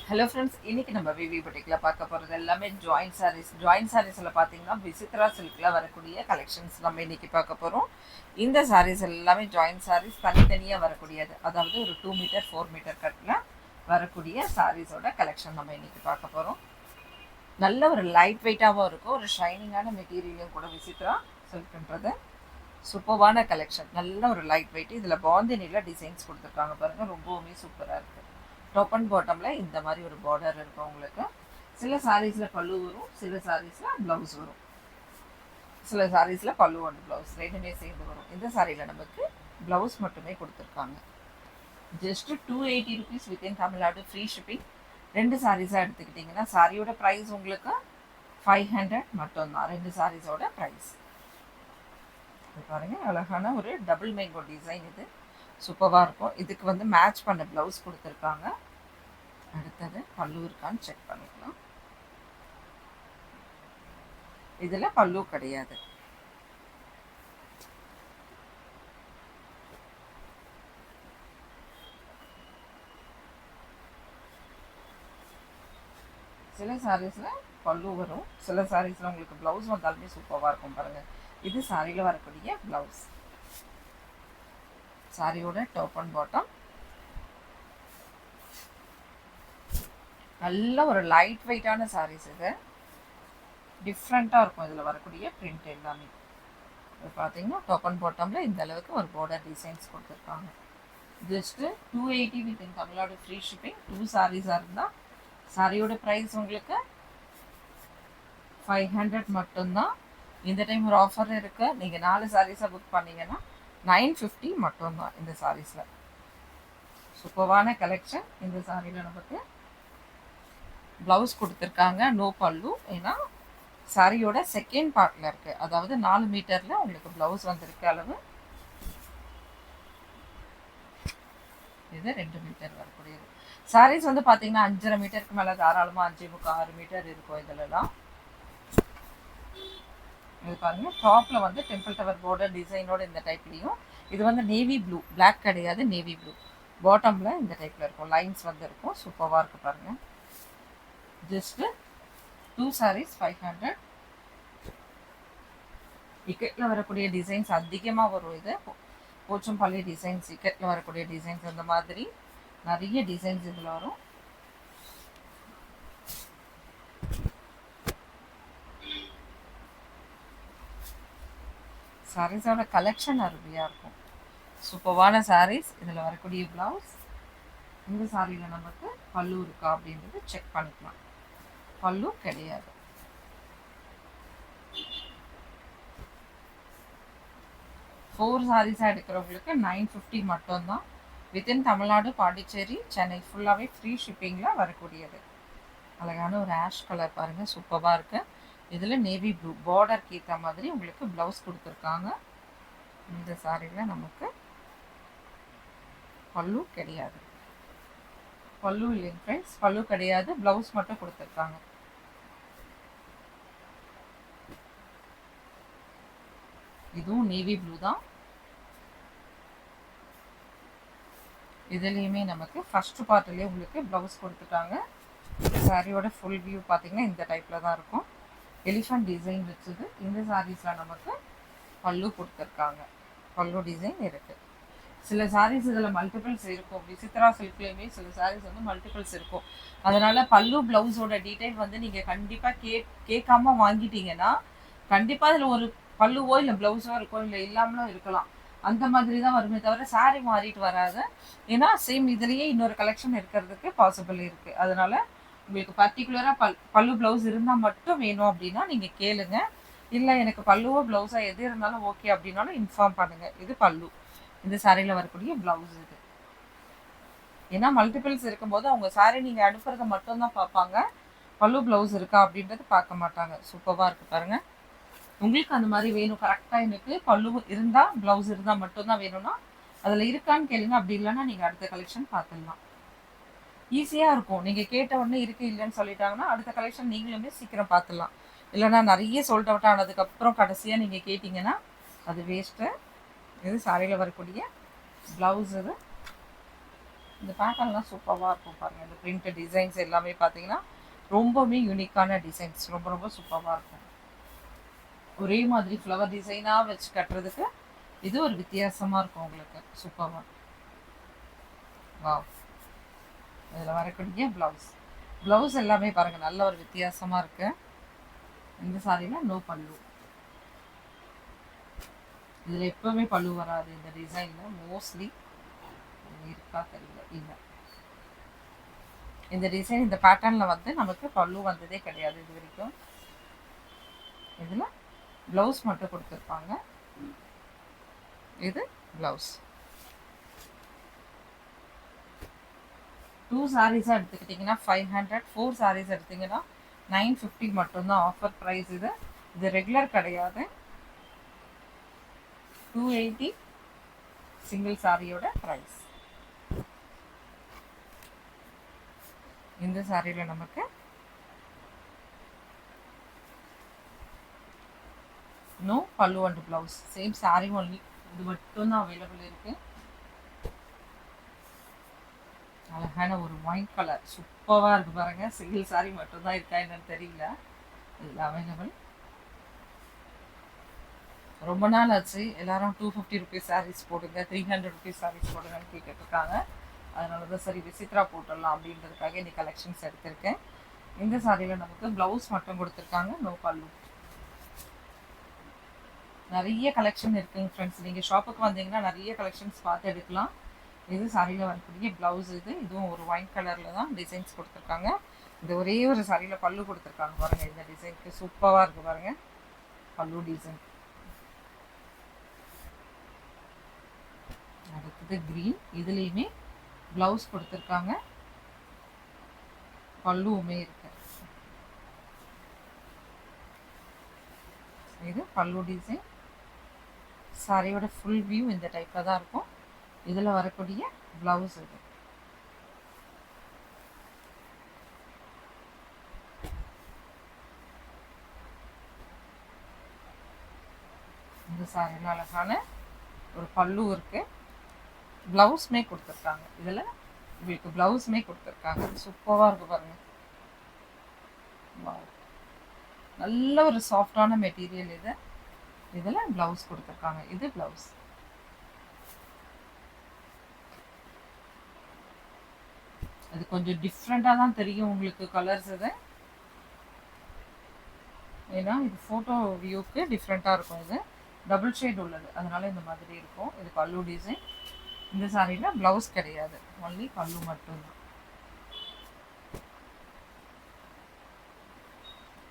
Hello friends, இன்னைக்கு நம்ம விவி பொட்டிக்கில் பார்க்க போகிறது எல்லாமே ஜாயின்ட் சாரீஸ். ஜாயின்ட் சாரீஸில் பார்த்தீங்கன்னா விசித்ரா சில்கில் வரக்கூடிய கலெக்ஷன்ஸ் நம்ம இன்னைக்கு பார்க்க போகிறோம். இந்த சாரீஸ் எல்லாமே ஜாயின்ட் சாரீஸ், தனித்தனியாக வரக்கூடியது. அதாவது ஒரு 2 மீட்டர் 4 மீட்டர் கட்டில் வரக்கூடிய சாரீஸோட கலெக்ஷன் நம்ம இன்னைக்கு பார்க்க போகிறோம். நல்ல ஒரு லைட் வெயிட்டாகவும் இருக்கும், ஒரு ஷைனிங்கான மெட்டீரியலும் கூட விசித்ரா சில்க்ன்றது. சூப்பர்வான கலெக்ஷன், நல்ல ஒரு லைட் வெயிட். இதில் பாந்தினியில் டிசைன்ஸ் கொடுத்துருக்காங்க பாருங்கள், ரொம்பவுமே சூப்பராக இருக்குது. டாப் அண்ட் பாட்டமில் இந்த மாதிரி ஒரு பார்டர் இருக்கும் உங்களுக்கு. சில சாரீஸில் பல்லு வரும், சில சாரீஸில் ப்ளவுஸ் வரும். சில சாரீஸில் பல்லு அண்ட் ப்ளவுஸ் ரெண்டுமே சேர்ந்து வரும். இந்த சாரியில் நமக்கு ப்ளவுஸ் மட்டுமே கொடுத்துருக்காங்க. Just 280 rupees within Tamil Nadu, free shipping. 2 சாரீஸாக எடுத்துக்கிட்டிங்கன்னா சாரியோட ப்ரைஸ் உங்களுக்கு 500 மட்டும்தான். 2 சாரீஸோட ப்ரைஸ். இது பாருங்கள், அழகான ஒரு டபுள் மேங்கோ டிசைன். இது சூப்பராக இருக்கும். இதுக்கு வந்து மேட்ச் பண்ண ப்ளவுஸ் கொடுத்துருக்காங்க. அடுத்தது பல்லு இருக்கான்னு செக் பண்ணிக்கலாம். இதில் பல்லு கிடையாது. சில சாரீஸில் பல்லு வரும், சில சாரீஸில் உங்களுக்கு ப்ளவுஸ் வந்தாலுமே சூப்பராக இருக்கும் பாருங்கள். இது சாரியில் வரக்கூடிய ப்ளவுஸ். சாரியோட டாப் அண்ட் பாட்டம். நல்ல ஒரு லைட் வெயிட்டான சாரீஸ். இது டிஃப்ரெண்ட்டாக இருக்கும். இதில் வரக்கூடிய பிரிண்ட் எல்லாமே இது பார்த்தீங்கன்னா டாப் அண்ட் பாட்டமில் இந்த அளவுக்கு ஒரு பார்டர் டிசைன்ஸ் கொடுத்துருக்காங்க. Just 280 within Tamil Nadu, free shipping. 2 சாரீஸாக இருந்தால் சாரியோட ப்ரைஸ் உங்களுக்கு 500 மட்டும்தான். இந்த டைம் ஒரு ஆஃபர் இருக்குது. நீங்கள் 4 சாரீஸாக புக் பண்ணிங்கன்னா 950 மட்டும்தான் இந்த சாரீஸில். சூப்பரான கலெக்ஷன். இந்த சாரியில் நமக்கு ப்ளவுஸ் கொடுத்துருக்காங்க, நோ பல்லு. ஏன்னா சாரியோட செகண்ட் பார்ட்டில் இருக்குது, அதாவது 4 மீட்டரில் உங்களுக்கு ப்ளவுஸ் வந்திருக்கு அளவு. இது 2 மீட்டர் வரக்கூடியது. சாரீஸ் வந்து பார்த்தீங்கன்னா 5.5 மீட்டருக்கு மேலே தாராளமாக 5.25 6 மீட்டர் இருக்கும் இதிலலாம். இது பாருங்க, டாப்பில் வந்து டெம்பிள் டவர் பார்டர் டிசைனோட இந்த டைப்லேயும். இது வந்து நேவி ப்ளூ, பிளாக் கிடையாது, நேவி ப்ளூ. பாட்டமில் இந்த டைப்பில் இருக்கும், லைன்ஸ் வந்து இருக்கும். சூப்பராக இருக்குது பாருங்கள். Just 2 sarees 500. இக்கெட்டில் வரக்கூடிய டிசைன்ஸ் அதிகமாக வரும். இது போச்சம்பள்ளி டிசைன்ஸ், இக்கெட்டில் வரக்கூடிய டிசைன்ஸ் அந்த மாதிரி நிறைய டிசைன்ஸ் இதில் வரும். சாரீஸோட கலெக்ஷன் அருமையாக இருக்கும். சூப்பரான சாரீஸ். இதில் வரக்கூடிய ப்ளவுஸ். இந்த சாரியில் நமக்கு பல்லு இருக்கா அப்படின்றது செக் பண்ணிக்கலாம். பல்லு கிடையாது. ஃபோர் சாரீஸாக எடுக்கிறவங்களுக்கு 950 மட்டும்தான். வித்தின் தமிழ்நாடு, பாண்டிச்சேரி, சென்னை ஃபுல்லாகவே ஃப்ரீ ஷிப்பிங்கில் வரக்கூடியது. அழகான ஒரு ஆஷ் கலர் பாருங்கள், சூப்பராக இருக்குது. இதில் நேவி ப்ளூ பார்டருக்கு ஏற்ற மாதிரி உங்களுக்கு ப்ளவுஸ் கொடுத்துருக்காங்க. இந்த சாரியில் நமக்கு பல்லு கிடையாது. பல்லு இல்லைங்க ஃப்ரெண்ட்ஸ், பல்லு கிடையாது, ப்ளவுஸ் மட்டும் கொடுத்துருக்காங்க. இதுவும் நேவி ப்ளூ தான். இதுலேயுமே நமக்கு ஃபர்ஸ்ட் பார்ட்லேயே உங்களுக்கு ப்ளவுஸ் கொடுத்துட்டாங்க. சாரியோட ஃபுல் வியூ பார்த்தீங்கன்னா இந்த டைப்பில் தான் இருக்கும். எலிஃபண்ட் டிசைன் வச்சது. இந்த சாரீஸில் நமக்கு பல்லு கொடுத்துருக்காங்க, பல்லு டிசைன் இருக்குது. சில சாரீஸ் இதில் மல்டிபிள்ஸ் இருக்கும். விசித்ரா சில்க்லேயுமே சில சாரீஸ் வந்து மல்டிபிள்ஸ் இருக்கும். அதனால் பல்லு ப்ளவுஸோட டீட்டெயில் வந்து நீங்கள் கண்டிப்பாக கேட்காம வாங்கிட்டீங்கன்னா கண்டிப்பாக அதில் ஒரு பல்லுவோ இல்லை ப்ளவுஸோ இருக்கும், இல்லை இல்லாமலும் இருக்கலாம். அந்த மாதிரி தான் வருமே தவிர சாரீ மாறிட்டு வராது. ஏன்னா சேம் இதுலேயே இன்னொரு கலெக்ஷன் இருக்கிறதுக்கு பாசிபிள் இருக்குது. அதனால் உங்களுக்கு பர்டிகுலராக பல்லு ப்ளவுஸ் இருந்தால் மட்டும் வேணும் அப்படின்னா நீங்கள் கேளுங்க. இல்லை எனக்கு பல்லுவோ ப்ளவுஸோ எது இருந்தாலும் ஓகே அப்படின்னாலும் இன்ஃபார்ம் பண்ணுங்கள். இது பல்லு. இந்த சாரியில் வரக்கூடிய ப்ளவுஸ் இது. ஏன்னா மல்டிபிள்ஸ் இருக்கும்போது அவங்க சாரீ நீங்கள் அனுப்புறதை மட்டும்தான் பார்ப்பாங்க, பல்லு ப்ளவுஸ் இருக்கா அப்படின்றது பார்க்க மாட்டாங்க. சூப்பராக இருக்குது பாருங்கள். உங்களுக்கு அந்த மாதிரி வேணும், கரெக்டாக எனக்கு பல்லு இருந்தால் ப்ளவுஸ் இருந்தால் மட்டும்தான் வேணும்னா அதில் இருக்கான்னு கேளுங்க. அப்படி இல்லைன்னா நீங்கள் அடுத்த கலெக்ஷன் பார்த்துடலாம். ஈஸியாக இருக்கும். நீங்கள் கேட்ட உடனே இருக்குது இல்லைன்னு சொல்லிட்டாங்கன்னா அடுத்த கலெக்ஷன் நீங்களுமே சீக்கிரம் பார்த்துடலாம். இல்லைனா நிறைய சோல்ட் அவுட் ஆனதுக்கப்புறம் கடைசியாக நீங்கள் கேட்டிங்கன்னா அது வேஸ்ட்டு. இது சாரியில் வரக்கூடிய ப்ளவுஸ். இது இந்த பேட்டர்ன்லாம் சூப்பராக இருக்கும் பாருங்கள். இந்த பிரிண்ட் டிசைன்ஸ் எல்லாமே பார்த்தீங்கன்னா ரொம்பவுமே யூனிக்கான டிசைன்ஸ், ரொம்ப ரொம்ப சூப்பராக இருக்கும். ஒரே மாதிரி ஃப்ளவர் டிசைனாக வச்சு கட்டுறதுக்கு இது ஒரு வித்தியாசமாக இருக்கும் உங்களுக்கு. சூப்பராக வா. இதில் வரக்கூடிய ப்ளவுஸ் எல்லாமே பாருங்கள் நல்ல ஒரு வித்தியாசமாக இருக்குது. இந்த சாரியில் நோ பல்லு. இதில் எப்போவுமே பல்லு வராது இந்த டிசைனில். மோஸ்ட்லி இருக்கா தெரியல, இல்லை. இந்த டிசைன் இந்த பேட்டர்னில் வந்து நமக்கு பல்லு வந்ததே கிடையாது இது வரைக்கும். இதில் ப்ளவுஸ் மட்டும் கொடுத்துருப்பாங்க. இது ப்ளவுஸ். 2 சாரீஸாக எடுத்துக்கிட்டிங்கன்னா 500, 4 சாரீஸ் எடுத்திங்கன்னா 950 மட்டும்தான் ஆஃபர் ப்ரைஸ். இது ரெகுலர் கிடையாது. 280 சிங்கிள் சாரியோட ப்ரைஸ். இந்த சாரியில் நமக்கு நோ பல்லு and blouse, same sorry only. இது மட்டும்தான் அவைலபிள் இருக்கு. அழகான ஒரு ஒயிட் கலர் சூப்பராக இருக்கு பாருங்க. சிங்கிள் சாரி மட்டும்தான் இருக்கா என்னன்னு தெரியல. இது அவைலபிள். ரொம்ப நாள் ஆச்சு எல்லாரும் 250 ருபீஸ் சாரீஸ் போடுங்க, 300 ருபீஸ் சாரீஸ் போடுங்கன்னு கேட்டுட்டு இருக்காங்க. அதனால தான் சரி விசித்ரா போட்டுடலாம் அப்படின்றதுக்காக இன்னைக்கு கலெக்ஷன்ஸ் எடுத்திருக்கேன். இந்த சாரியில் நமக்கு ப்ளவுஸ் மட்டும் கொடுத்துருக்காங்க, நோ பல்லு. நிறைய கலெக்ஷன் இருக்குங்க ஃப்ரெண்ட்ஸ். நீங்கள் ஷாப்புக்கு வந்தீங்கன்னா நிறைய கலெக்ஷன்ஸ் பார்த்து எடுக்கலாம். இது சாரியில் வரக்கூடிய ப்ளவுஸ். இதுவும் ஒரு ஒயிட் கலரில் தான் டிசைன்ஸ் கொடுத்துருக்காங்க. இந்த ஒரே ஒரு சாரியில் பல்லு கொடுத்துருக்காங்க பாருங்கள். இந்த டிசைனுக்கு சூப்பராக இருக்குது பாருங்கள் பல்லு டிசைன். அடுத்தது க்ரீன். இதுலேயுமே ப்ளவுஸ் கொடுத்துருக்காங்க, பல்லுவுமே இருக்கு. இது பல்லு டிசைன். சாரியோட ஃபுல் வியூ இந்த டைப்பில் தான் இருக்கும். இதில் வரக்கூடிய ப்ளவுஸ் இது. இந்த சாரியில் அழகான ஒரு பல்லு இருக்கு, ப்ளவுஸ்மே கொடுத்துருக்காங்க. இதில் உங்களுக்கு ப்ளவுஸ்மே கொடுத்துருக்காங்க. சூப்பராக இருக்கு பாருங்க. நல்ல ஒரு சாஃப்டான மெட்டீரியல் இது. இதில் ப்ளவுஸ் கொடுத்துருக்காங்க. இது ப்ளவுஸ். அது கொஞ்சம் டிஃப்ரெண்ட்டாக தான் தெரியும் உங்களுக்கு கலர்ஸ். இது ஏன்னா இது ஃபோட்டோ வியூக்கு டிஃப்ரெண்ட்டாக இருக்கும். இது டபுள் ஷேட் உள்ளது, அதனால இந்த மாதிரி இருக்கும். இது பல்லு டிசைன். இந்த சாரியில் ப்ளவுஸ் கிடையாது, ஒன்லி பல்லு மட்டும்தான்.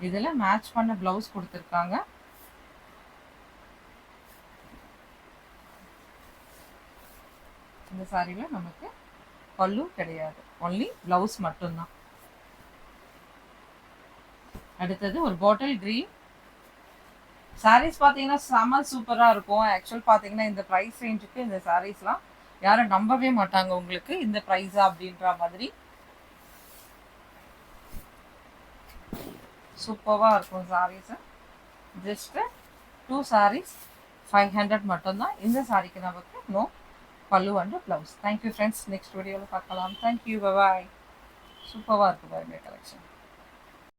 இதில் மேட்ச் பண்ண ப்ளவுஸ் கொடுத்துருக்காங்க. இந்த சாரியில் நமக்கு பல்லு கிடையாது, ஒன்லி ப்ளவுஸ் மட்டும்தான். அடுத்தது ஒரு பாட்டில் கிரீன். சாரீஸ் பார்த்தீங்கன்னா செம சூப்பராக இருக்கும். ஆக்சுவல் பார்த்தீங்கன்னா இந்த ப்ரைஸ் ரேஞ்சுக்கு இந்த சாரீஸ்லாம் யாரும் நம்பவே மாட்டாங்க உங்களுக்கு இந்த ப்ரைஸா அப்படின்ற மாதிரி. சூப்பராக இருக்கும் சாரீஸு. ஜஸ்ட்டு 2 சாரீஸ் 500 மட்டும்தான். இந்த சாரிக்கு நமக்கு நோ பல்லு and blouse. Thank you friends. Next வீடியோவில் பார்க்கலாம். தேங்க்யூ, பாய். சூப்பராக இருக்குது பாருங்க கலெக்ஷன்.